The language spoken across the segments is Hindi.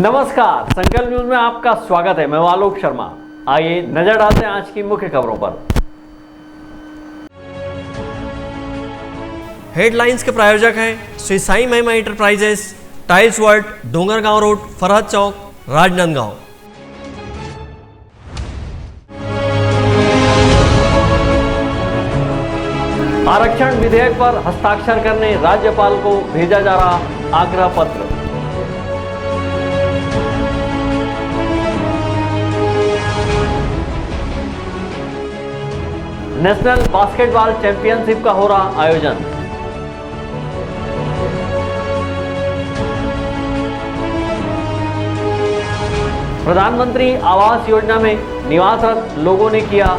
नमस्कार, संकल्प न्यूज में आपका स्वागत है। मैं आलोक शर्मा। आइए नजर डालते हैं आज की मुख्य खबरों पर। हेडलाइंस के प्रायोजक हैं Shri Sai Mahima enterprises, tiles world, Dongargaon road, Farhad Chowk, Rajnandgaon. आरक्षण विधेयक पर हस्ताक्षर करने राज्यपाल को भेजा जा रहा आग्रह पत्र। नेशनल बास्केटबॉल चैंपियनशिप का हो रहा आयोजन। प्रधानमंत्री आवास योजना में निवासरत लोगों ने किया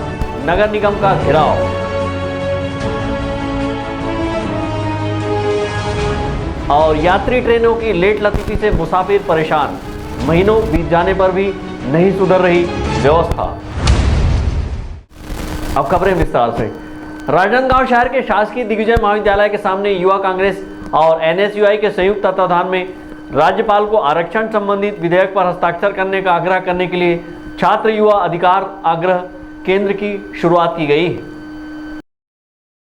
नगर निगम का घेराव। और यात्री ट्रेनों की लेट लतीफी से मुसाफिर परेशान, महीनों बीत जाने पर भी नहीं सुधर रही व्यवस्था। अब खबरें विस्तार से। राजनांदगांव शहर के शासकीय दिग्विजय महाविद्यालय के सामने युवा कांग्रेस और एनएसयूआई के संयुक्त तत्वाधान में राज्यपाल को आरक्षण संबंधित विधेयक पर हस्ताक्षर करने का आग्रह करने के लिए छात्र युवा अधिकार आग्रह केंद्र की शुरुआत की गई।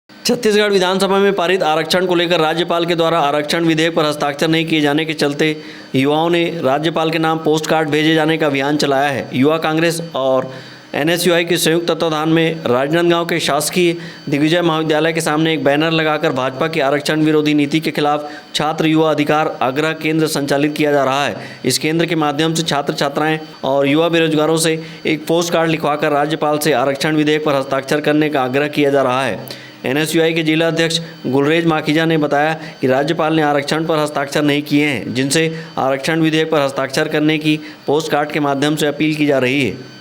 छत्तीसगढ़ विधानसभा में पारित आरक्षण को लेकर राज्यपाल के द्वारा आरक्षण विधेयक पर हस्ताक्षर नहीं किए जाने के चलते युवाओं ने राज्यपाल के नाम पोस्ट कार्ड भेजे जाने का अभियान चलाया है। युवा कांग्रेस और एनएसयूआई के संयुक्त तत्वाधान में राजनांदगांव के शासकीय दिग्विजय महाविद्यालय के सामने एक बैनर लगाकर भाजपा की आरक्षण विरोधी नीति के खिलाफ छात्र युवा अधिकार आग्रह केंद्र संचालित किया जा रहा है। इस केंद्र के माध्यम से छात्र छात्राएं और युवा बेरोजगारों से एक पोस्ट कार्ड लिखवाकर राज्यपाल से आरक्षण विधेयक पर हस्ताक्षर करने का आग्रह किया जा रहा है। एनएसयूआई के जिला अध्यक्ष गुलरेज माखीजा ने बताया कि राज्यपाल ने आरक्षण पर हस्ताक्षर नहीं किए हैं, जिनसे आरक्षण विधेयक पर हस्ताक्षर करने की पोस्ट कार्ड के माध्यम से अपील की जा रही है।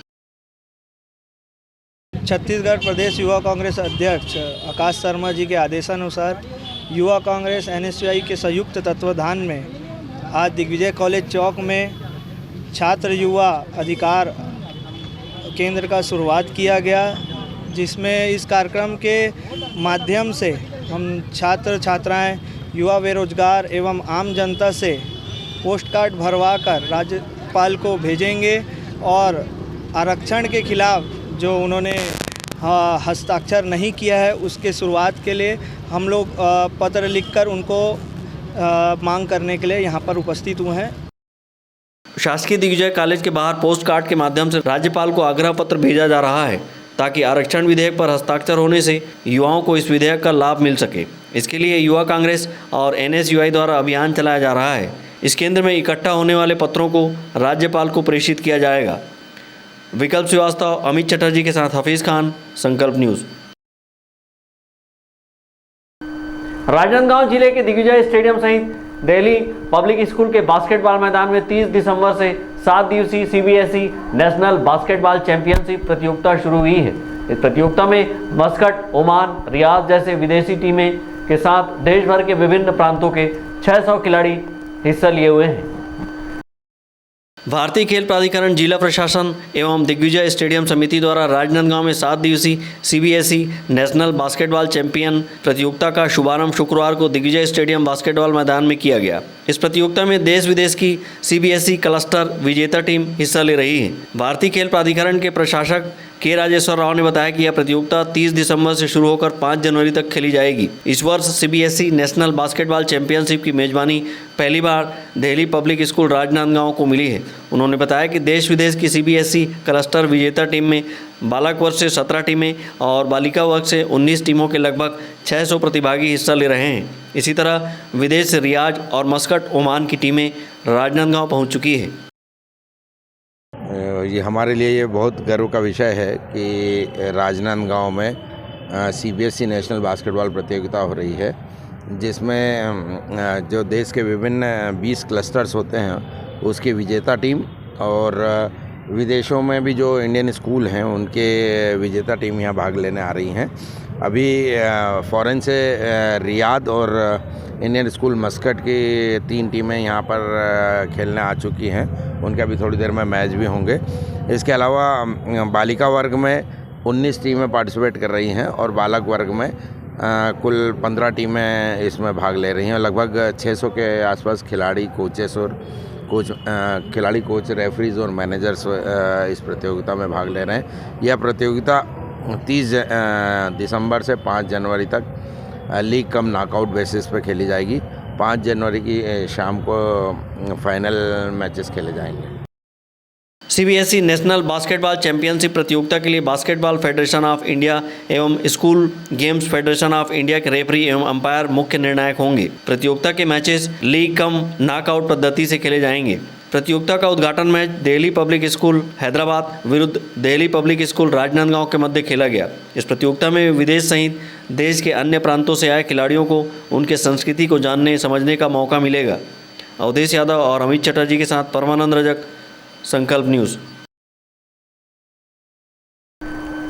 छत्तीसगढ़ प्रदेश युवा कांग्रेस अध्यक्ष आकाश शर्मा जी के आदेशानुसार युवा कांग्रेस एनएसयूआई के संयुक्त तत्वाधान में आज दिग्विजय कॉलेज चौक में छात्र युवा अधिकार केंद्र का शुरुआत किया गया, जिसमें इस कार्यक्रम के माध्यम से हम छात्र छात्राएं, युवा बेरोजगार एवं आम जनता से पोस्ट कार्ड भरवा कर राज्यपाल को भेजेंगे और आरक्षण के खिलाफ जो उन्होंने हस्ताक्षर नहीं किया है उसके शुरुआत के लिए हम लोग पत्र लिखकर उनको मांग करने के लिए यहाँ पर उपस्थित हुए हैं। शासकीय दिग्विजय कॉलेज के बाहर पोस्ट कार्ड के माध्यम से राज्यपाल को आग्रह पत्र भेजा जा रहा है ताकि आरक्षण विधेयक पर हस्ताक्षर होने से युवाओं को इस विधेयक का लाभ मिल सके। इसके लिए युवा कांग्रेस और एनएसयूआई द्वारा अभियान चलाया जा रहा है। इस केंद्र में इकट्ठा होने वाले पत्रों को राज्यपाल को प्रेषित किया जाएगा। विकल्प श्रीवास्तव, अमित चटर्जी के साथ हफीज खान, संकल्प न्यूज। राजनांदगांव जिले के दिग्विजय स्टेडियम सहित दिल्ली पब्लिक स्कूल के बास्केटबॉल मैदान में 30 दिसंबर से 7 दिवसीय सीबीएसई नेशनल बास्केटबॉल चैंपियनशिप प्रतियोगिता शुरू हुई है। इस प्रतियोगिता में मस्कट, ओमान, रियाद जैसे विदेशी टीमें के साथ देश भर के विभिन्न प्रांतों के 600 खिलाड़ी हिस्सा लिए हुए हैं। भारतीय खेल प्राधिकरण, जिला प्रशासन एवं दिग्विजय स्टेडियम समिति द्वारा राजनांदगांव में 7 दिवसीय सीबीएसई नेशनल बास्केटबॉल चैंपियन प्रतियोगिता का शुभारंभ शुक्रवार को दिग्विजय स्टेडियम बास्केटबॉल मैदान में किया गया। इस प्रतियोगिता में देश विदेश की सीबीएसई क्लस्टर विजेता टीम हिस्सा ले रही है। भारतीय खेल प्राधिकरण के प्रशासक के राजेश्वर राव ने बताया कि यह प्रतियोगिता 30 दिसंबर से शुरू होकर 5 जनवरी तक खेली जाएगी। इस वर्ष सीबीएसई नेशनल बास्केटबॉल चैंपियनशिप की मेजबानी पहली बार दिल्ली पब्लिक स्कूल राजनांदगांव को मिली है। उन्होंने बताया कि देश विदेश की सीबीएसई क्लस्टर विजेता टीम में बालक वर्ग से 17 टीमें और बालिका वर्ग से 19 टीमों के लगभग 600 प्रतिभागी हिस्सा ले रहे हैं। इसी तरह विदेश से रियाद और मस्कट, ओमान की टीमें राजनांदगांव पहुँच चुकी है। ये हमारे लिए ये बहुत गर्व का विषय है कि राजनांदगांव में सीबीएसई नेशनल बास्केटबॉल प्रतियोगिता हो रही है, जिसमें जो देश के विभिन्न 20 क्लस्टर्स होते हैं उसकी विजेता टीम और विदेशों में भी जो इंडियन स्कूल हैं उनके विजेता टीम यहाँ भाग लेने आ रही हैं। अभी फ़ॉरेन से रियाद और इंडियन स्कूल मस्कट की 3 टीमें यहाँ पर खेलने आ चुकी हैं। उनके अभी थोड़ी देर में मैच भी होंगे। इसके अलावा बालिका वर्ग में 19 टीमें पार्टिसिपेट कर रही हैं और बालक वर्ग में कुल 15 टीमें इसमें भाग ले रही हैं। लगभग 600 के आसपास खिलाड़ी, कोचेस और कोच खिलाड़ी कोच रेफरीज और मैनेजर्स इस प्रतियोगिता में भाग ले रहे हैं। यह प्रतियोगिता 30 दिसंबर से 5 जनवरी तक लीग कम नॉकआउट बेसिस पर खेली जाएगी। 5 जनवरी की शाम को फाइनल मैचेस खेले जाएंगे। सीबीएसई नेशनल बास्केटबॉल चैंपियनशिप प्रतियोगिता के लिए बास्केटबॉल फेडरेशन ऑफ इंडिया एवं school games federation of India के रेफरी एवं अंपायर मुख्य निर्णायक होंगे। प्रतियोगिता के मैचेस लीग कम नॉकआउट पद्धति से खेले जाएंगे। प्रतियोगिता का उद्घाटन match Delhi public school Hyderabad विरुद्ध दिल्ली पब्लिक स्कूल राजनांदगांव के मध्य खेला गया। इस प्रतियोगिता में विदेश सहित देश के अन्य प्रांतों से आए खिलाड़ियों को उनके संस्कृति को जानने समझने का मौका मिलेगा। अवधेश यादव और अमित चटर्जी के साथ परमानंद रजक, संकल्प न्यूज़।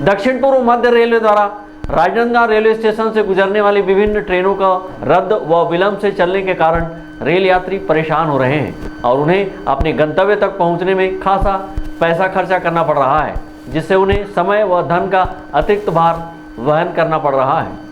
दक्षिण पूर्व मध्य रेलवे द्वारा राजनांदगांव रेलवे स्टेशन से गुजरने वाली विभिन्न ट्रेनों का रद्द व विलंब से चलने के कारण रेल यात्री परेशान हो रहे हैं और उन्हें अपने गंतव्य तक पहुंचने में खासा पैसा खर्चा करना पड़ रहा है, जिससे उन्हें समय व धन का अतिरिक्त भार वहन करना पड़ रहा है।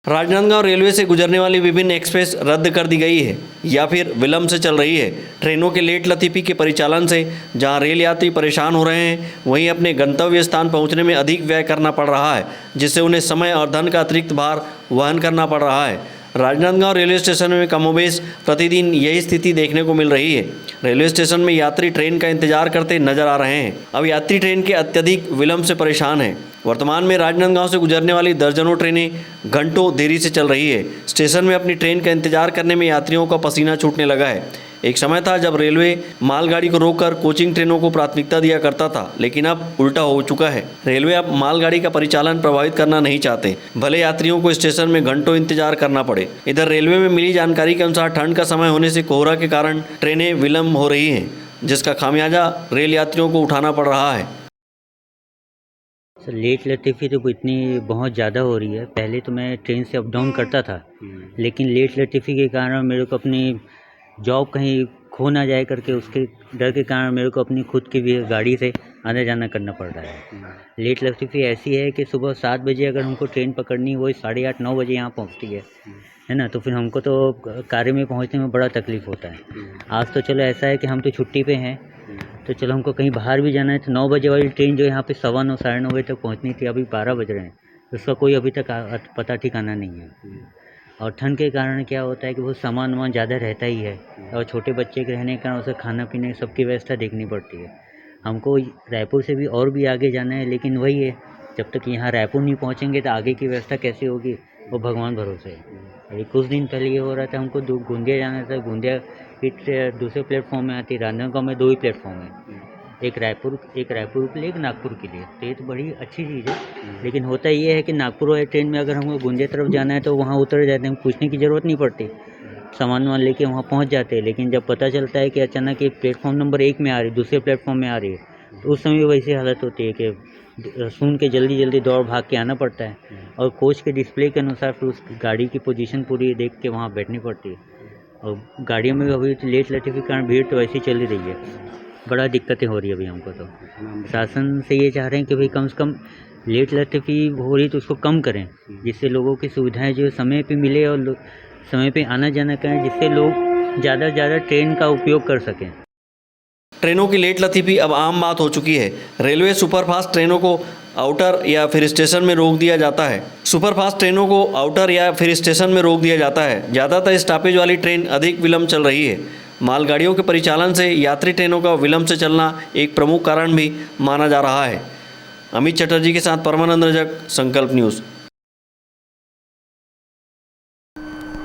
राजनांदगांव रेलवे से गुजरने वाली विभिन्न एक्सप्रेस रद्द कर दी गई है या फिर विलंब से चल रही है। ट्रेनों के लेट लतीफ़ी के परिचालन से जहां रेल यात्री परेशान हो रहे हैं, वहीं अपने गंतव्य स्थान पहुंचने में अधिक व्यय करना पड़ रहा है, जिससे उन्हें समय और धन का अतिरिक्त भार वहन करना पड़ रहा है। राजनांदगांव रेलवे स्टेशन में कमोबेश प्रतिदिन यही स्थिति देखने को मिल रही है। रेलवे स्टेशन में यात्री ट्रेन का इंतजार करते नजर आ रहे हैं। अब यात्री ट्रेन के अत्यधिक विलंब से परेशान हैं। वर्तमान में राजनांदगांव से गुजरने वाली दर्जनों ट्रेनें घंटों देरी से चल रही है। स्टेशन में अपनी ट्रेन का इंतजार करने में यात्रियों का पसीना छूटने लगा है। एक समय था जब रेलवे मालगाड़ी को रोककर कोचिंग ट्रेनों को प्राथमिकता दिया करता था, लेकिन अब उल्टा हो चुका है। रेलवे अब मालगाड़ी का परिचालन प्रभावित करना नहीं चाहते, भले यात्रियों को स्टेशन में घंटों इंतजार करना पड़े। इधर रेलवे में मिली जानकारी के अनुसार ठंड का समय होने से कोहरा के कारण ट्रेनें विलंब हो रही हैं, जिसका खामियाजा रेल यात्रियों को उठाना पड़ रहा है। सर, लेट लतीफ़ी तो इतनी बहुत ज़्यादा हो रही है। पहले तो मैं ट्रेन से अप डाउन करता था, लेकिन लेट लतीफ़ी के कारण मेरे को अपनी जॉब कहीं खो ना जाए करके उसके डर के कारण मेरे को अपनी खुद की भी गाड़ी से आना जाना करना पड़ रहा है। लेट लतीफ़ी ऐसी है कि सुबह 7 बजे अगर हमको ट्रेन पकड़नी हो, 8:30-9 बजे यहाँ पहुँचती है ना, तो फिर हमको तो कार्य में पहुँचने में बड़ा तकलीफ़ होता है। आज तो चलो ऐसा है कि हम तो छुट्टी पे हैं, तो चलो हमको कहीं बाहर भी जाना है तो 9 बजे वाली ट्रेन जो यहाँ पे 9:15 साढ़े 9 बजे तक पहुँचनी थी, अभी 12 बज रहे हैं, उसका कोई अभी तक पता ठिकाना नहीं है। और ठंड के कारण क्या होता है कि वो सामान वामान ज़्यादा रहता ही है, और छोटे बच्चे के रहने के कारण उसे खाना पीने सबकी व्यवस्था देखनी पड़ती है। हमको रायपुर से भी और भी आगे जाना है, लेकिन वही है, जब तक यहाँ रायपुर नहीं पहुँचेंगे तो आगे की व्यवस्था कैसे होगी, वो भगवान भरोसे है। अभी कुछ दिन पहले ये हो रहा था, हमको गोंदिया जाना था। गोंदिया की दूसरे प्लेटफॉर्म में आती, राजनांदगांव में 2 ही प्लेटफॉर्म है, एक रायपुर के लिए, एक नागपुर के लिए। तो ये तो बड़ी अच्छी चीज़ है, लेकिन होता ये है कि नागपुर वाली ट्रेन में अगर हमको गोंदिया तरफ जाना है तो वहाँ उतर जाते हैं, पूछने की ज़रूरत नहीं पड़ती, सामान वामान लेके वहाँ पहुँच जाते हैं। लेकिन जब पता चलता है कि अचानक ये प्लेटफॉर्म नंबर 1 में आ रही है, दूसरे प्लेटफॉर्म में आ रही है, तो उस समय वैसी हालत होती है कि सुन के जल्दी जल्दी दौड़ भाग के आना पड़ता है, और कोच के डिस्प्ले के अनुसार फिर उस गाड़ी की पोजीशन पूरी देख के वहाँ बैठनी पड़ती है। और गाड़ियों में अभी लेट लतीफ़ी के कारण भीड़ तो वैसी चल ही रही है, बड़ा दिक्कतें हो रही है अभी हमको। तो शासन से ये चाह रहे हैं कि भाई कम से कम लेट लतीफ़ी हो रही तो उसको कम करें, जिससे लोगों की सुविधाएं जो समय पे मिले और समय पे आना जाना करें, जिससे लोग ज़्यादा से ज़्यादा ट्रेन का उपयोग कर सकें। ट्रेनों की लेट लतीफ़ी अब आम बात हो चुकी है। रेलवे सुपरफास्ट ट्रेनों को आउटर या फिर स्टेशन में रोक दिया जाता है। सुपरफास्ट ट्रेनों को आउटर या फिर स्टेशन में रोक दिया जाता है। ज़्यादातर स्टॉपेज वाली ट्रेन अधिक विलंब चल रही है। मालगाड़ियों के परिचालन से यात्री ट्रेनों का विलंब से चलना एक प्रमुख कारण भी माना जा रहा है। अमित चटर्जी के साथ परमानंद रजक, संकल्प न्यूज़।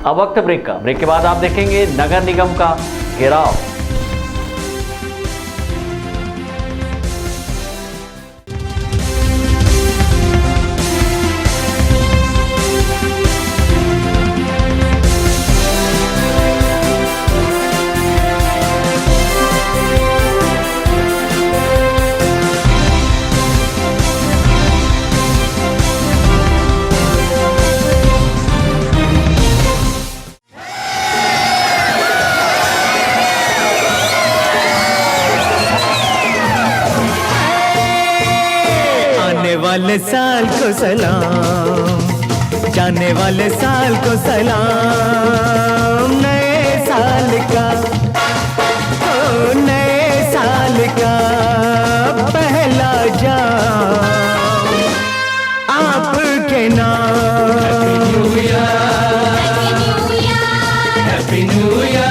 अब वक्त ब्रेक का। ब्रेक के बाद आप देखेंगे नगर निगम का घेराव। वाले साल को सलाम, जाने वाले साल को सलाम, नए साल का के नाम। Happy new year.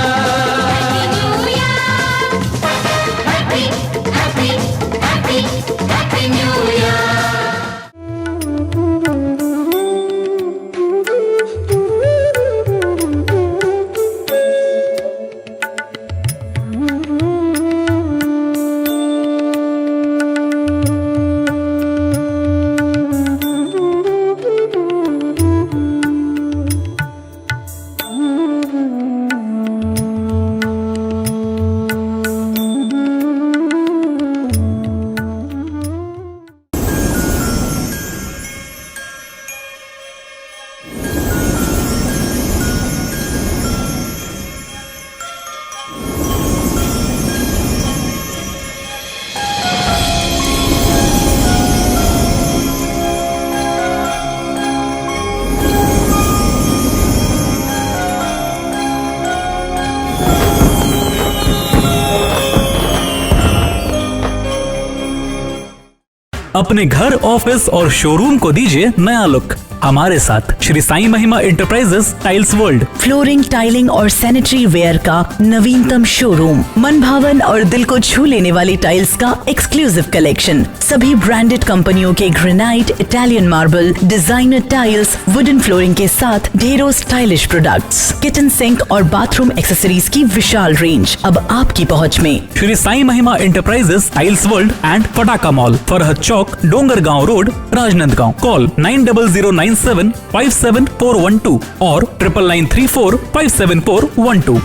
अपने घर, ऑफिस और शोरूम को दीजिए नया लुक हमारे साथ Shri Sai Mahima enterprises tiles world. Flooring, tiling और सैनिटरी वेयर का नवीनतम शोरूम, मन भावन और दिल को छू लेने वाली टाइल्स का एक्सक्लूसिव कलेक्शन, सभी ब्रांडेड कंपनियों के granite, Italian marble, designer tiles, wooden flooring के साथ ढेरों स्टाइलिश प्रोडक्ट्स, किचन सिंक और बाथरूम एक्सेसरीज की विशाल रेंज अब आपकी पहुंच में। Shri Sai Mahima enterprises tiles world and Pataka mall, Farhad Chowk, Dongargaon road, Rajnandgaon. Call 9009757412 और 9994574412।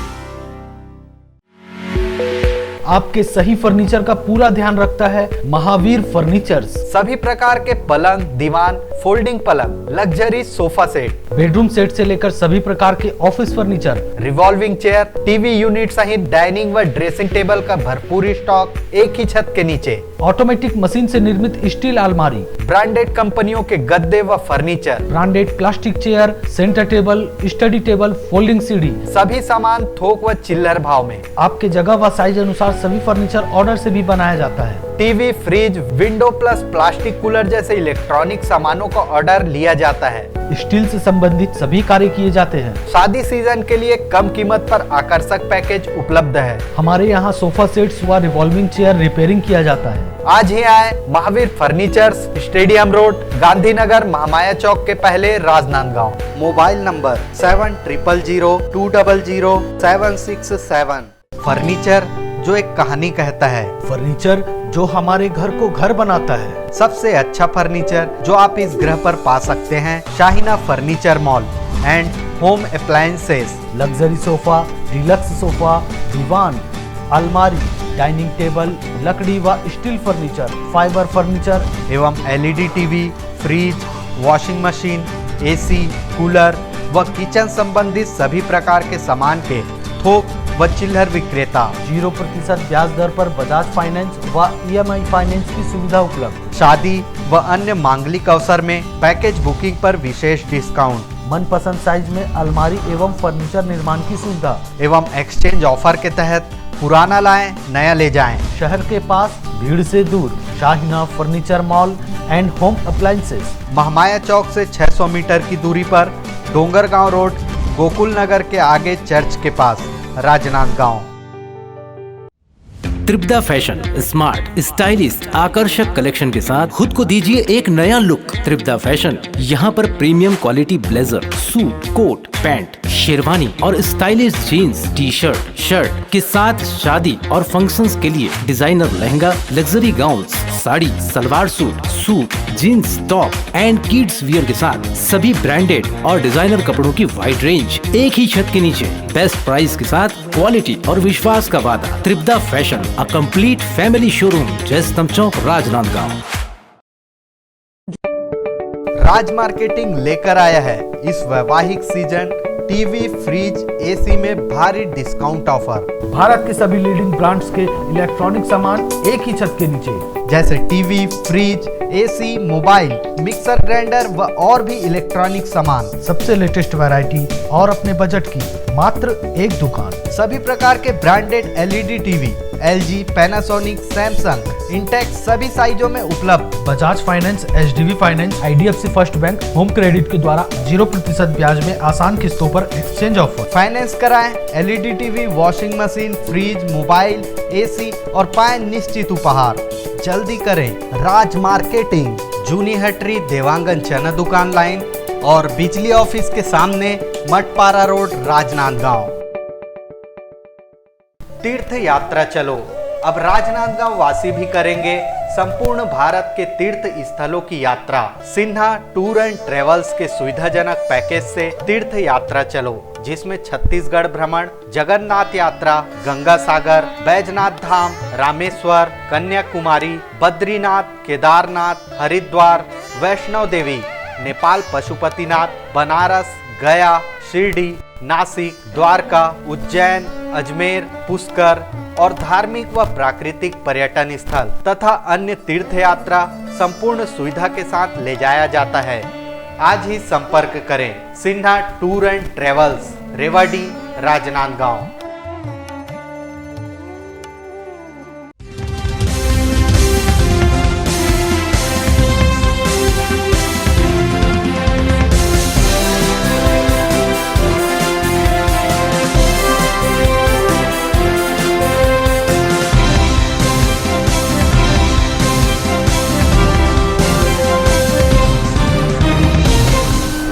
आपके सही फर्नीचर का पूरा ध्यान रखता है महावीर फर्नीचर्स। सभी प्रकार के पलंग, दीवान, फोल्डिंग पलंग, luxury sofa set, bedroom set से लेकर सभी प्रकार के office furniture, revolving chair, TV unit सहित डाइनिंग व ड्रेसिंग टेबल का भरपूर स्टॉक एक ही छत के नीचे। ऑटोमेटिक मशीन से निर्मित स्टील अलमारी, ब्रांडेड कंपनियों के गद्दे व furniture, branded plastic chair, centre table, study table, folding सीढ़ी, सभी सामान थोक व चिल्लर भाव में। आपके जगह व साइज अनुसार सभी फर्नीचर ऑर्डर से भी बनाया जाता है। TV, fridge, window plus plastic cooler जैसे इलेक्ट्रॉनिक सामानों का ऑर्डर लिया जाता है। स्टील से संबंधित सभी कार्य किए जाते हैं। शादी सीजन के लिए कम कीमत पर आकर्षक पैकेज उपलब्ध है। हमारे यहाँ सोफा सेट्स व रिवॉल्विंग चेयर रिपेयरिंग किया जाता है। आज ही आए Mahavir furnitures, stadium road, Gandhinagar, Mahamaya Chowk के पहले, राजनांदगांव। Mobile number 7000200767। फर्नीचर जो एक कहानी कहता है, फर्नीचर जो हमारे घर को घर बनाता है। सबसे अच्छा फर्नीचर जो आप इस ग्रह पर पा सकते हैं, Shahina furniture mall and home appliances. Luxury sofa, deluxe sofa, divan, अलमारी, डाइनिंग टेबल, लकड़ी व स्टील फर्नीचर, फाइबर फर्नीचर एवं LED TV, fridge, washing machine, AC, cooler व किचन संबंधित सभी प्रकार के सामान के थोक व चिल्लर विक्रेता। 0% ब्याज दर पर बजाज फाइनेंस व EMI फाइनेंस की सुविधा उपलब्ध। शादी व अन्य मांगलिक अवसर में पैकेज बुकिंग पर विशेष डिस्काउंट। मनपसंद साइज में अलमारी एवं फर्नीचर निर्माण की सुविधा एवं एक्सचेंज ऑफर के तहत पुराना लाएं, नया ले जाएं। शहर के पास, भीड़ से दूर, Shahina furniture mall and home appliances. Mahamaya Chowk से 600 मीटर की दूरी पर, डोंगरगांव रोड, गोकुल नगर के आगे चर्च के पास, राजनांदगांव। त्रिपदा फैशन स्मार्ट, स्टाइलिश, आकर्षक कलेक्शन के साथ खुद को दीजिए एक नया लुक। त्रिपदा फैशन यहाँ पर premium quality blazer, suit, coat, pant, sherwani और stylish jeans, T shirt, shirt के साथ शादी और फंक्शंस के लिए designer lehenga, luxury gowns, sari, salwar suit, suit, jeans, top and kids wear के साथ सभी ब्रांडेड और डिजाइनर कपड़ों की वाइड रेंज एक ही छत के नीचे। बेस्ट प्राइस के साथ क्वालिटी और विश्वास का वादा। Tripada fashion, a complete family showroom, Jaistambh Chowk, Rajnandgaon. Raj marketing लेकर आया है इस वैवाहिक सीजन टीवी, फ्रिज, AC में भारी डिस्काउंट ऑफर। भारत के सभी लीडिंग ब्रांड्स के इलेक्ट्रॉनिक सामान एक ही छत के नीचे, जैसे TV, fridge, AC, mobile, mixer grinder व और भी इलेक्ट्रॉनिक सामान। सबसे लेटेस्ट वैरायटी और अपने बजट की मात्र एक दुकान। सभी प्रकार के branded LED TV, LG, Panasonic, Samsung, Intex सभी साइजों में उपलब्ध। Bajaj finance, HDB finance, IDFC first bank home credit के द्वारा 0% ब्याज में आसान किस्तों पर एक्सचेंज ऑफर। फाइनेंस कराएं LED TV, washing machine, fridge, mobile, AC और पाएं निश्चित उपहार। जल्दी करें। राज मार्केटिंग, जूनी हटरी, देवांगन चना दुकान लाइन और बिजली ऑफिस के सामने, मटपारा रोड, राजनांदगांव। तीर्थ यात्रा चलो, अब राजनांदगांव वासी भी करेंगे संपूर्ण भारत के तीर्थ स्थलों की यात्रा। सिन्हा टूर एंड ट्रेवल्स के सुविधाजनक पैकेज से तीर्थ यात्रा चलो, जिसमें छत्तीसगढ़ भ्रमण, जगन्नाथ यात्रा, गंगा सागर, बैजनाथ धाम, रामेश्वर, कन्याकुमारी, बद्रीनाथ, केदारनाथ, हरिद्वार, वैष्णो देवी, नेपाल पशुपतिनाथ, बनारस, गया, शिरडी, नासिक, द्वारका, उज्जैन, अजमेर, पुष्कर और धार्मिक व प्राकृतिक पर्यटन स्थल तथा अन्य तीर्थ यात्रा संपूर्ण सुविधा के साथ ले जाया जाता है। आज ही संपर्क करें Sinha tour and travels, Rewari, Rajnandgaon.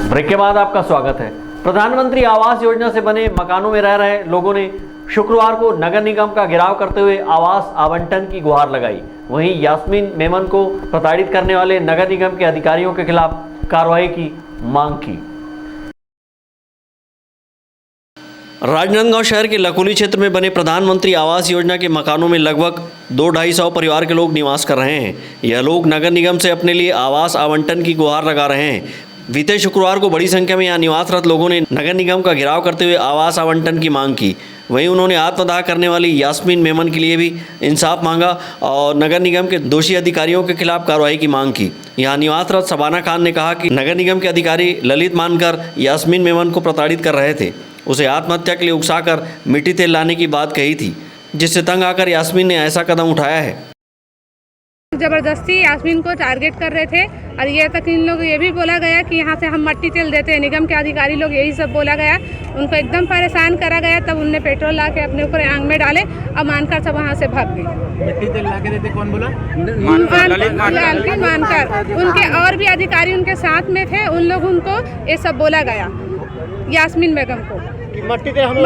Break के बाद आपका स्वागत है। प्रधानमंत्री आवास योजना से बने मकानों में रह रहे लोगों ने शुक्रवार को नगर निगम का घेराव करते हुए आवास आवंटन की गुहार लगाई। वहीं यास्मीन मेमन को प्रताड़ित करने वाले नगर निगम के अधिकारियों के खिलाफ कार्रवाई की मांग की। राजनांदगांव शहर के लकुली क्षेत्र में बने प्रधानमंत्री आवास योजना के मकानों में लगभग 200-250 परिवार के लोग निवास कर रहे हैं। यह लोग नगर निगम से अपने लिए आवास आवंटन की गुहार लगा रहे हैं। बीते शुक्रवार को बड़ी संख्या में यहाँ निवासरत लोगों ने नगर निगम का घेराव करते हुए आवास आवंटन की मांग की। वहीं उन्होंने आत्मदाह करने वाली यास्मीन मेमन के लिए भी इंसाफ मांगा और नगर निगम के दोषी अधिकारियों के खिलाफ कार्रवाई की मांग की। यहाँ निवासरत शबाना खान ने कहा कि नगर निगम के अधिकारी ललित मानकर यास्मीन मेमन को प्रताड़ित कर रहे थे। उसे आत्महत्या के लिए उकसाकर मिट्टी तेल लाने की बात कही थी, जिससे तंग आकर यास्मीन ने ऐसा कदम उठाया है। जबरदस्ती यास्मीन को टारगेट कर रहे थे और ये तक इन लोग ये भी बोला गया कि यहाँ से हम मट्टी तेल देते हैं। निगम के अधिकारी लोग यही सब बोला गया, उनको एकदम परेशान करा गया। तब उनने पेट्रोल ला के अपने ऊपर आंग में डाले और मानकर सब वहाँ से भाग गए। मिट्टी तेल ला के देते कौन बोला? मानकर। उनके और भी अधिकारी उनके साथ में थे, उन लोग उनको ये सब बोला गया यास्मीन बेगम को। मट्टी तेल हम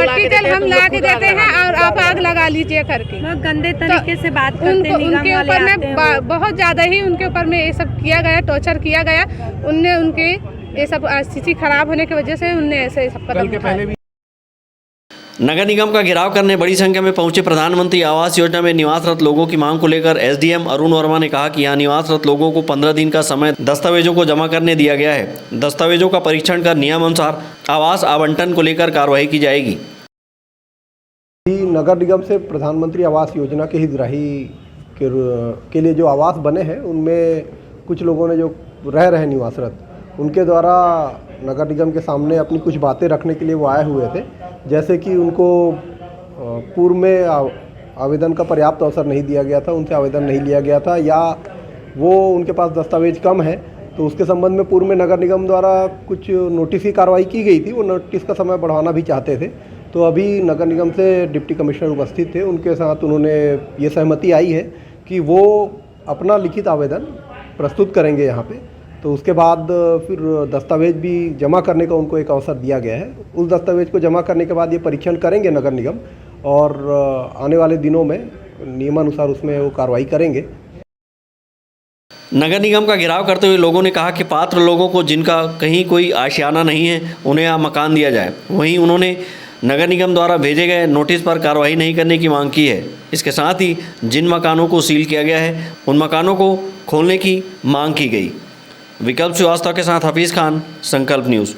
ला के देते हैं और आप आग लगा लीजिए करके। बहुत गंदे तरीके से बात करते हैं। उनके ऊपर में बहुत ज़्यादा ही उनके ऊपर में ये सब किया गया, टॉर्चर किया गया। उनने उनके ये सब स्थिति खराब होने की वजह से उनने ऐसे सब कदम उठाए। नगर निगम का घेराव करने बड़ी संख्या में पहुंचे प्रधानमंत्री आवास योजना में निवासरत लोगों की मांग को लेकर SDM अरुण वर्मा ने कहा कि यहाँ निवासरत लोगों को 15 दिन का समय दस्तावेजों को जमा करने दिया गया है। दस्तावेजों का परीक्षण कर नियमानुसार आवास आवंटन को लेकर कार्रवाई की जाएगी। नगर निगम से प्रधानमंत्री आवास योजना के हितग्राही के लिए जो आवास बने हैं, उनमें कुछ लोगों ने जो रह रहे निवासरत, उनके द्वारा नगर निगम के सामने अपनी कुछ बातें रखने के लिए वो आए हुए थे। जैसे कि उनको पूर्व में आवेदन का पर्याप्त अवसर नहीं दिया गया था, उनसे आवेदन नहीं लिया गया था, या वो उनके पास दस्तावेज कम है, तो उसके संबंध में पूर्व में नगर निगम द्वारा कुछ नोटिस की कार्रवाई की गई थी। वो नोटिस का समय बढ़ाना भी चाहते थे। तो अभी नगर निगम से डिप्टी कमिश्नर उपस्थित थे, उनके साथ उन्होंने ये सहमति आई है कि वो अपना लिखित आवेदन प्रस्तुत करेंगे यहाँ पे। तो उसके बाद फिर दस्तावेज भी जमा करने का उनको एक अवसर दिया गया है। उस दस्तावेज को जमा करने के बाद ये परीक्षण करेंगे नगर निगम और आने वाले दिनों में नियमानुसार उसमें वो कार्रवाई करेंगे। नगर निगम का घेराव करते हुए लोगों ने कहा कि पात्र लोगों को जिनका कहीं कोई आशियाना नहीं है, उन्हें यहाँ मकान दिया जाए। वहीं उन्होंने नगर निगम द्वारा भेजे गए नोटिस पर कार्रवाई नहीं करने की मांग की है। इसके साथ ही जिन मकानों को सील किया गया है, उन मकानों को खोलने की मांग की गई। विकल्प श्रीवास्तव के साथ हफीज खान, संकल्प न्यूज़।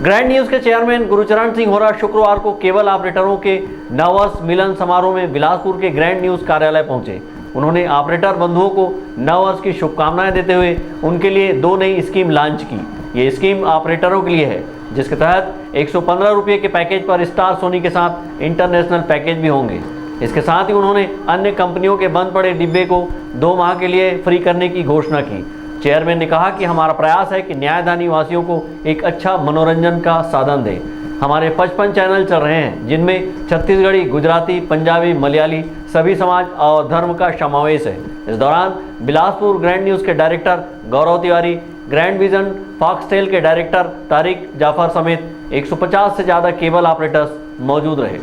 ग्रैंड न्यूज के चेयरमैन गुरुचरण सिंह होरा शुक्रवार को केबल ऑपरेटरों के नववर्ष मिलन समारोह में बिलासपुर के ग्रैंड न्यूज कार्यालय पहुंचे। उन्होंने ऑपरेटर बंधुओं को नववर्ष की शुभकामनाएं देते हुए उनके लिए 2 नई स्कीम लॉन्च की। ये स्कीम ऑपरेटरों के लिए है। जिसके तहत 115 रुपये के पैकेज पर स्टार सोनी के साथ इंटरनेशनल पैकेज भी होंगे। इसके साथ ही उन्होंने अन्य कंपनियों के बंद पड़े डिब्बे को 2 माह के लिए फ्री करने की घोषणा की। चेयरमैन ने कहा कि हमारा प्रयास है कि न्यायदानी वासियों को एक अच्छा मनोरंजन का साधन दे। हमारे 55 चैनल चल रहे हैं, जिनमें छत्तीसगढ़ी, गुजराती, पंजाबी, मलयाली सभी समाज और धर्म का समावेश है। इस दौरान बिलासपुर ग्रैंड न्यूज़ के डायरेक्टर गौरव तिवारी, ग्रैंड विजन फॉक्सटेल के डायरेक्टर तारिक जाफर समेत 150 से ज़्यादा केबल ऑपरेटर्स मौजूद रहे।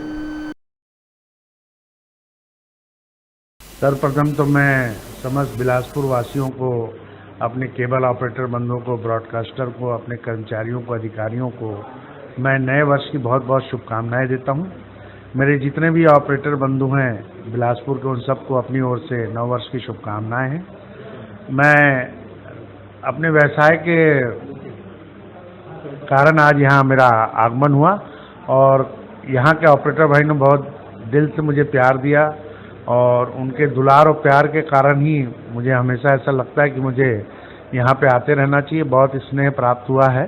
सर्वप्रथम तो मैं समस्त बिलासपुर वासियों को, अपने केबल ऑपरेटर बंधुओं को, ब्रॉडकास्टर को, अपने कर्मचारियों को, अधिकारियों को मैं नए वर्ष की बहुत बहुत शुभकामनाएं देता हूं। मेरे जितने भी ऑपरेटर बंधु हैं बिलासपुर के, उन सबको अपनी ओर से नव वर्ष की शुभकामनाएं हैं। मैं अपने व्यवसाय के कारण आज यहाँ मेरा आगमन हुआ और यहाँ के ऑपरेटर भाई ने बहुत दिल से मुझे प्यार दिया और उनके दुलार और प्यार के कारण ही मुझे हमेशा ऐसा लगता है कि मुझे यहाँ पे आते रहना चाहिए। बहुत स्नेह प्राप्त हुआ है।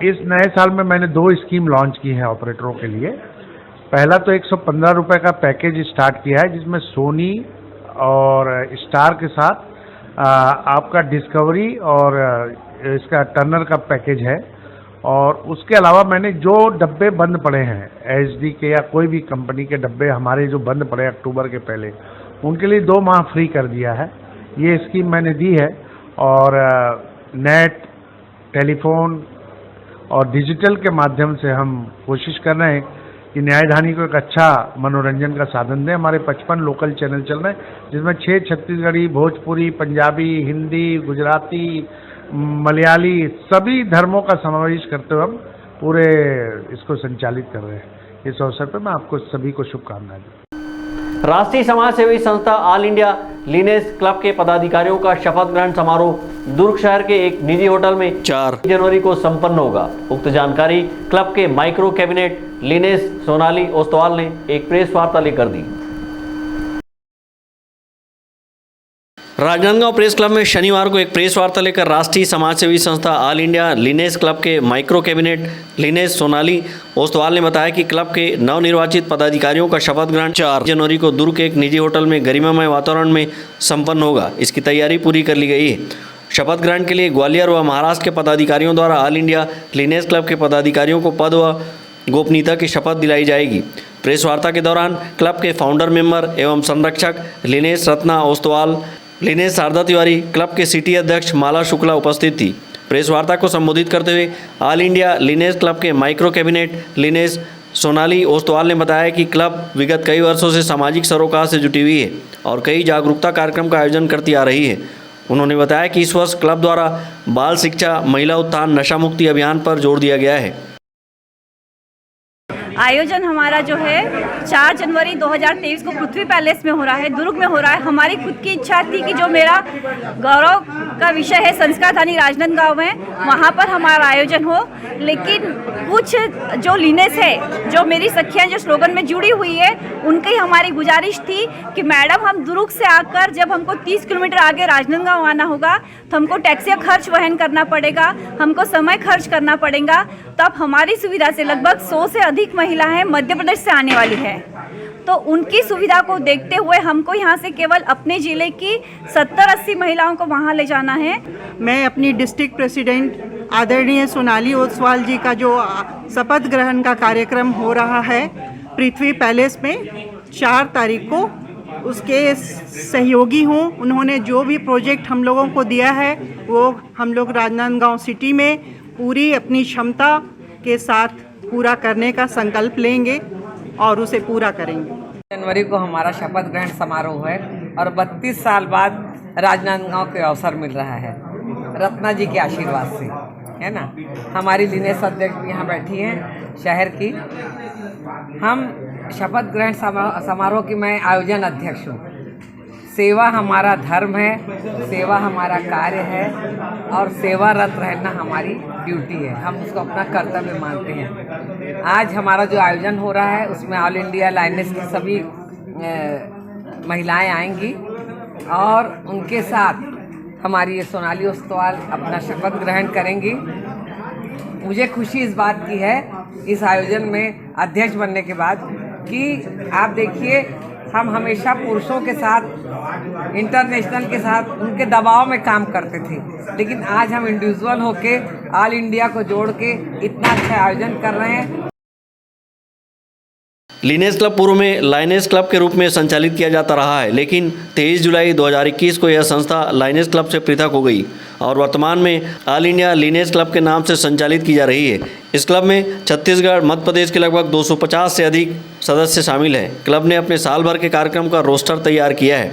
इस नए साल में मैंने 2 स्कीम लॉन्च की है ऑपरेटरों के लिए। पहला तो 115 रुपये का पैकेज स्टार्ट किया है, जिसमें सोनी और स्टार के साथ आपका डिस्कवरी और इसका टर्नर का पैकेज है। और उसके अलावा मैंने जो डब्बे बंद पड़े हैं एचडी के या कोई भी कंपनी के डब्बे हमारे जो बंद पड़े अक्टूबर के पहले, उनके लिए 2 माह फ्री कर दिया है। ये स्कीम मैंने दी है। और नेट, टेलीफोन और डिजिटल के माध्यम से हम कोशिश कर रहे हैं कि न्यायधानी को एक अच्छा मनोरंजन का साधन दें। हमारे 55 लोकल चैनल चल रहे हैं, जिसमें 6 छत्तीसगढ़ी, भोजपुरी, पंजाबी, हिंदी, गुजराती, मलयाली सभी धर्मों का समावेश करते हुए हम पूरे इसको संचालित कर रहे हैं। इस अवसर पर मैं आपको सभी को शुभकामनाएं देता हूं। राष्ट्रीय समाज सेवी संस्था ऑल इंडिया लिनेस क्लब के पदाधिकारियों का शपथ ग्रहण समारोह दुर्ग शहर के एक निजी होटल में 4 जनवरी को संपन्न होगा। उक्त जानकारी क्लब के micro cabinet Lioness Sonali Ostwal ने एक प्रेस वार्ता लेकर दी। राजनांदगांव प्रेस क्लब में शनिवार को एक प्रेस वार्ता लेकर राष्ट्रीय समाजसेवी संस्था ऑल इंडिया लिनेस क्लब के micro cabinet Lioness Sonali Ostwal ने बताया कि क्लब के नवनिर्वाचित पदाधिकारियों का शपथ ग्रहण 4 जनवरी को दुर्ग के एक निजी होटल में गरिमामय वातावरण में संपन्न होगा। इसकी तैयारी पूरी कर ली गई है। शपथ ग्रहण के लिए ग्वालियर व महाराष्ट्र के पदाधिकारियों द्वारा ऑल इंडिया लिनेस क्लब के पदाधिकारियों को पद व गोपनीयता की शपथ दिलाई जाएगी। प्रेस वार्ता के दौरान क्लब के फाउंडर मेंबर एवं संरक्षक Lioness Ratna Ostwal, Lioness Sharda Tiwari, club के सिटी अध्यक्ष माला शुक्ला उपस्थित थी। प्रेस वार्ता को संबोधित करते हुए ऑल इंडिया लिनेस क्लब के micro cabinet Lioness Sonali Ostwal ने बताया कि क्लब विगत कई वर्षों से सामाजिक सरोकार से जुटी हुई है और कई जागरूकता कार्यक्रम का आयोजन करती आ रही है। उन्होंने बताया कि इस वर्ष क्लब द्वारा बाल शिक्षा, महिला उत्थान, नशा मुक्ति अभियान पर जोर दिया गया है। आयोजन हमारा जो है 4 जनवरी 2023 को पृथ्वी पैलेस में हो रहा है, दुर्ग में हो रहा है। हमारी खुद की इच्छा थी कि जो मेरा गौरव का विषय है संस्कार धानी राजनांदगांव में, वहाँ पर हमारा आयोजन हो। लेकिन कुछ जो लिनेस है, जो मेरी सखियाँ जो स्लोगन में जुड़ी हुई है, उनकी हमारी गुजारिश थी कि मैडम हम दुर्ग से आकर जब हमको 30 किलोमीटर आगे राजनांदगांव आना होगा तो हमको टैक्सी खर्च वहन करना पड़ेगा, हमको समय खर्च करना पड़ेगा। तब हमारी सुविधा से लगभग 100 से अधिक महिलाएं मध्य प्रदेश से आने वाली है, तो उनकी सुविधा को देखते हुए हमको यहाँ से केवल अपने ज़िले की 70-80 महिलाओं को वहाँ ले जाना है। मैं अपनी डिस्ट्रिक्ट प्रेसिडेंट आदरणीय सोनाली ओस्तवाल जी का जो शपथ ग्रहण का कार्यक्रम हो रहा है पृथ्वी पैलेस में 4 तारीख को, उसके सहयोगी हूँ। उन्होंने जो भी प्रोजेक्ट हम लोगों को दिया है वो हम लोग राजनांदगांव सिटी में पूरी अपनी क्षमता के साथ पूरा करने का संकल्प लेंगे और उसे पूरा करेंगे। जनवरी को हमारा शपथ ग्रहण समारोह है और 32 साल बाद राजनांदगांव के अवसर मिल रहा है रत्ना जी के आशीर्वाद से, है ना। हमारी लिनेस अध्यक्ष भी यहाँ बैठी हैं शहर की। हम शपथ ग्रहण समारोह की मैं आयोजन अध्यक्ष हूँ। सेवा हमारा धर्म है, सेवा हमारा कार्य है और सेवारत रहना हमारी ड्यूटी है। हम उसको अपना कर्तव्य मानते हैं। आज हमारा जो आयोजन हो रहा है उसमें ऑल इंडिया लाइनेस की सभी महिलाएं आएंगी और उनके साथ हमारी ये सोनाली ओस्तवाल अपना शपथ ग्रहण करेंगी। मुझे खुशी इस बात की है इस आयोजन में अध्यक्ष बनने के बाद कि आप देखिए हम हमेशा पुरुषों के साथ इंटरनेशनल के साथ उनके दबाव में काम करते थे, लेकिन आज हम इंडिविजुअल होके ऑल इंडिया को जोड़ के इतना अच्छा आयोजन कर रहे हैं। लीनेस क्लब पूर्व में लाइनेस क्लब के रूप में संचालित किया जाता रहा है, लेकिन 23 जुलाई 2021 को यह संस्था लाइनेस क्लब से पृथक हो गई और वर्तमान में ऑल इंडिया लीनेस क्लब के नाम से संचालित की जा रही है। इस क्लब में छत्तीसगढ़, मध्य प्रदेश के लगभग 250 से अधिक सदस्य शामिल हैं। क्लब ने अपने साल भर के कार्यक्रम का रोस्टर तैयार किया है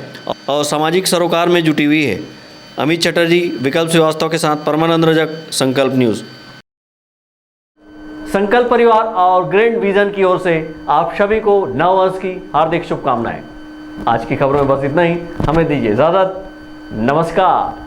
और सामाजिक सरोकार में जुटी हुई है। अमित चटर्जी, विकल्प श्रीवास्तव के साथ परमानंद रजक, संकल्प न्यूज़। संकल्प परिवार और ग्रैंड विजन की ओर से आप सभी को नव वर्ष की हार्दिक शुभकामनाएं। आज की खबरों में बस इतना ही। हमें दीजिए इजाजत। नमस्कार।